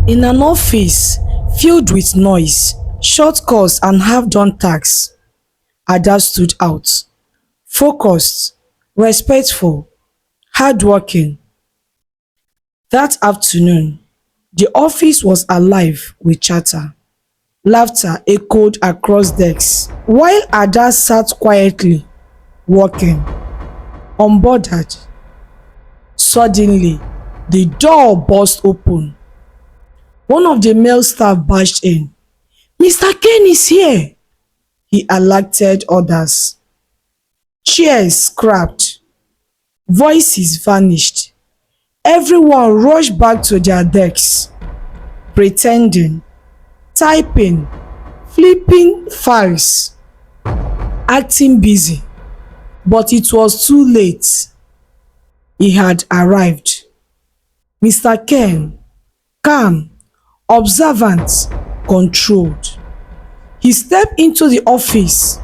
In an office filled with noise, short calls and half-done tasks, Ada stood out. Focused, respectful, hardworking. That afternoon, the office was alive with chatter. Laughter echoed across desks, while Ada sat quietly, working, unbothered. Suddenly, the door burst open. One of the male staff barged in. "Mr. Ken is here," he alerted others. Chairs scrapped, voices vanished. Everyone rushed back to their desks, pretending, typing, flipping files, acting busy. But it was too late. He had arrived. Mr. Ken, calm, observant, controlled. He stepped into the office,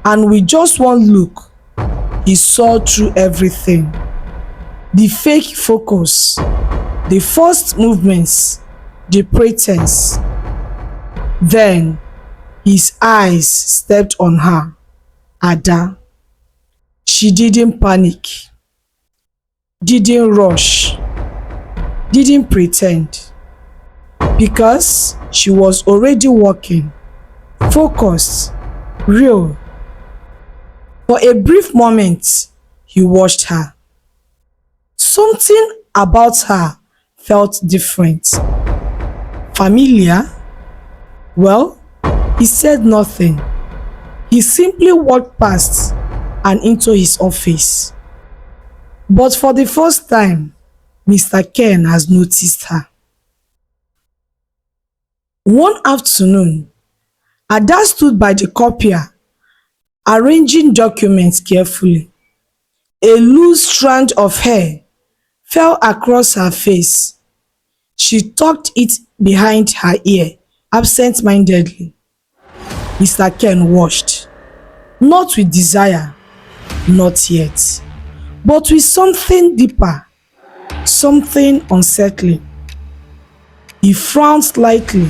and with just one look, he saw through everything. The fake focus, the forced movements, the pretense. Then his eyes stepped on her, Ada. She didn't panic, didn't rush, didn't pretend, because she was already working, focused, real. For a brief moment, he watched her. Something about her felt different. Familiar? Well, he said nothing. He simply walked past and into his office. But for the first time, Mr. Ken has noticed her. One afternoon, Ada stood by the copier, arranging documents carefully. A loose strand of hair fell across her face. She tucked it behind her ear, absent-mindedly. Mr. Ken watched, not with desire, not yet, but with something deeper, something unsettling. He frowned slightly.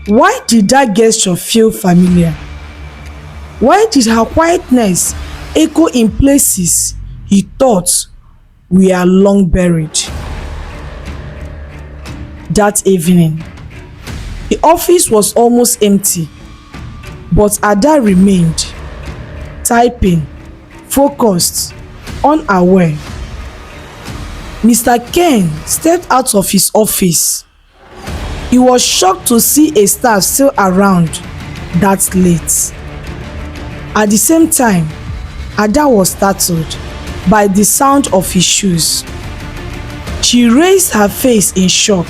Why did that gesture feel familiar? Why did her quietness echo in places he thought were long buried? That evening, the office was almost empty, but Ada remained, typing, focused, unaware. Mr. Ken stepped out of his office. He was shocked to see a staff still around that late. At the same time, Ada was startled by the sound of his shoes. She raised her face in shock,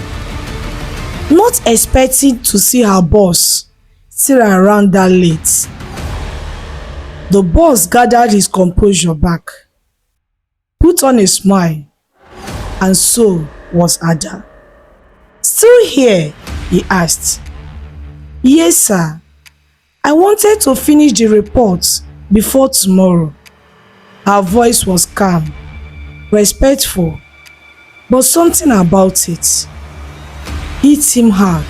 not expecting to see her boss still around that late. The boss gathered his composure back, put on a smile, and so was Ada. "Still here?" he asked. "Yes, sir. I wanted to finish the report before tomorrow." Her voice was calm, respectful, but something about it hit him hard.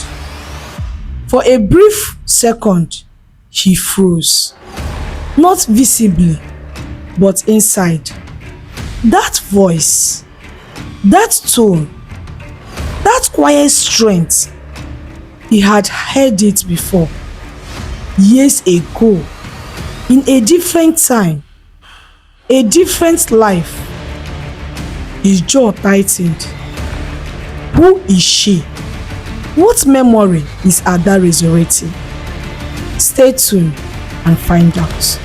For a brief second, he froze, not visibly, but inside. That voice, that tone, that quiet strength, he had heard it before, years ago, in a different time, a different life. His jaw tightened. Who is she? What memory is Ada resurrecting? Stay tuned and find out.